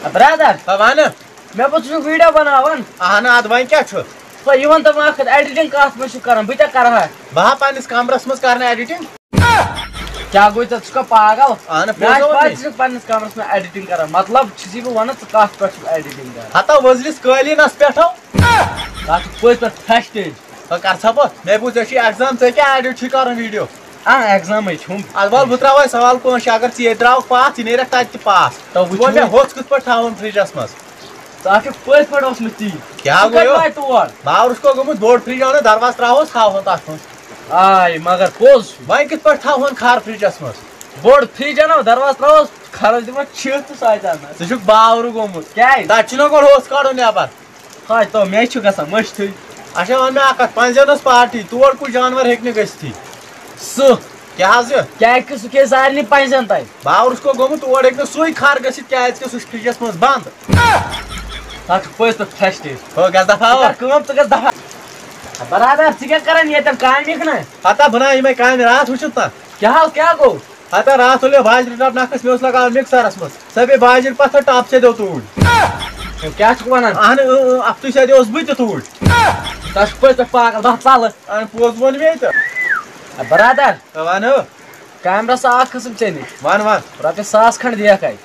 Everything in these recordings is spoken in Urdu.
برادر ون مے بہت ویڈیو بناوان اہن اد وۄنۍ کیٛاہ چھُ تو یہ ون تو ایڈیٹنگ کت مجھ کران بہ کرا بہٕ ہا پننِس کمرس منٛز کرنہٕ ایڈیٹنگ کیا گوئی ژٕ پاگل اہن ژٕ پننس کمرس میں ایڈیٹنگ کران مطلب چھی بہ ونان ژٕ کتھ پٮ۪ٹھ چھُکھ ایڈیٹنگ کران ہتا وزلِس قٲلیٖنس پٮ۪ٹھو تتھ چھُ پٔزۍ پٲٹھۍ فرسٹیج کر سا بہٕ مےٚ بوٗز ژےٚ چھُے ایگزام ژےٚ کیٛاہ ایڈِٹ چھُے کران ویٖڈیو ایگزامے چھُم البل بہٕ تراوے سوال پانٛژھ اگر ژٕ ییٚتہِ درٛاوکھ پاس ژٕ نیرکھ تتہِ تہِ پاس وۄنۍ مےٚ ہوٚژ کِتھ پٲٹھۍ تھاوُن فرجس منٛز ژٕ چھُکھ پٔزۍ پٲٹھۍ اوسمُت تی کیٛاہ گوٚو تور باورس کو گوٚمُت بوٚڑ فرج اَنو دروازٕ تراوہوس تھاوہون تتھ منٛز آے مگر پوٚز چھُ وۄنۍ کِتھ پٲٹھۍ تھاوہون کھار فرجس منٛز بوٚڑ فرج انو دروازٕ تراوہوس خرٕچ دِمو چھِتھ تہٕ سُہ ژٕ ژٕ چھُکھ باورٕ گوٚمُت کیٛازِ تتہِ چھُنہ گۄڈٕ ہوٚژ کڑُن نٮ۪بر ہاے تو مےٚ چھُ گژھان مٔشتھٕے اچھا وۄنۍ مےٚ اکھ کتھ پنٛزٮ۪ن ٲس پارٹی تور کُس جانور ہیٚکہِ نہٕ گٔژھتھٕے سُہ کیٛاہ حظ یہِ کیٛازِ کہِ سُہ کھیٚیہِ سارنٕے پنٛزٮ۪ن تتہِ باورس کو گوٚمُت تور ہیٚکہِ نہٕ سُے کھار گٔژھِتھ کیٛازِ کہِ سُہ چھُ فرجس منٛز بنٛد تتھ چھُ پٔزۍ پٲٹھۍ فرسٹیج ہو گژھ دفا کٲم ژٕ گژھ دفا برادر ژٕ کیٛاہ کران ییٚتٮ۪ن کامہِ نا ہتا بناو یِمے کامہِ راتھ وٕچھِتھ نا کیٛاہ گوٚو ہتا راتھ تُلٮ۪و باجرِ ٹپ نکھس مےٚ اوس لگاوُن مِکسرس منٛز سۄ بیٚیہِ باجرِ پتھر ٹپ سیدیو توٗرۍ کیٛاہ چھُکھ ونان اہن افتُے سیدیوس بہٕ تہِ توٗرۍ تتھ چھُ پٔزۍ پٲٹھۍ پاگل دہ ژلہٕ اہن پوٚز ووٚن مےٚ تہٕ برادر ون کامہِ رژھا اکھ قٕسم ژےٚ نِش ون ون رۄپیس 100 کھنڈ دِیکھ اَتہِ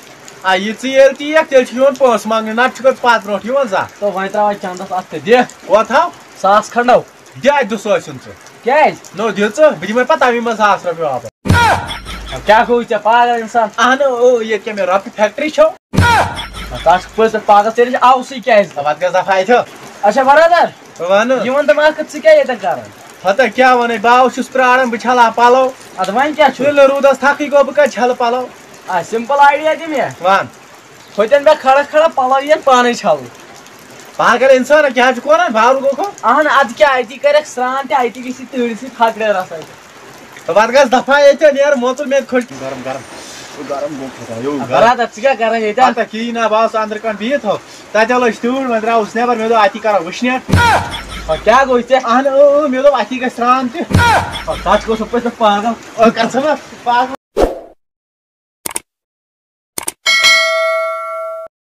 آ یہِ ژٕ ییٚلہِ تہِ یِکھ تیٚلہِ چھُ یِوان پونٛسہٕ منٛگنہِ نتہٕ چھُکھ پتہٕ برونٛٹھ یِوان زانٛہہ تو وۄنۍ تراوے چندس اتھ تہِ دِ کوت تھاو 100 کھنڈو دِ اتہِ دُ سٲسِن ژٕ کیٛازِ نو دِ ژٕ بہٕ دِمے پتہٕ تمی منٛز 1,000 رۄپیہِ واپس کیٛاہ گوٚو ژےٚ پاگل انسان اہن ییٚتہِ کیٛاہ مےٚ رۄپیہِ فیکٹری چھو تتھ چھُ پٔزۍ پٲٹھۍ پاگل ژےٚ نِش آوسٕے کیٛازِ پتہٕ گژھ دفا اتہِ اچھا برادر ون یہِ ون تہٕ مےٚ اکھ کتھ ژٕ کیٛاہ ییٚتٮ۪ن کران ہتا کیٛاہ ونے باو چھُس پراران بہٕ چھلہٕ ہا پلو ادٕ وۄنۍ کیٛاہ چھُ ییٚلہِ نہٕ روٗدس تھکھٕے گوٚو بہٕ کتہِ چھلہٕ پلو سمپل آیڈیا دِ مےٚ ون ہوٚتٮ۪ن مےٚ کھڑا پلو یِن پانے چھلنہٕ پاگل انسان کیٛاہ چھُکھ ونان باورٕ گوٚو اہن ادٕ کیٛاہ اتی کرکھ سران تہِ اتی گژھی تۭرِ سۭتۍ پھکرے رژھا پتہٕ گژھ دفا ییٚتہِ نیرٕ موژُر مےٚ کھٔج گرم گرم گرم گوٚو برادر ژٕ کیٛاہ کران ییٚتٮ۪ن پتہ کِہیٖنۍ نہ بہٕ آس أنٛدرٕ کَنۍ بِہِتھ ہو تتہِ لٔج تۭر وۄنۍ درٛاوُس نٮ۪بر مےٚ دوٚپ اتی کرو وٕشنیر کیٛاہ گوٚو ژےٚ اہن مےٚ دوٚپ اتی گژھِ سران تہِ تتھ گوٚو سُہ پٔزۍ پٲٹھۍ پاگل کر ژٕ پاگل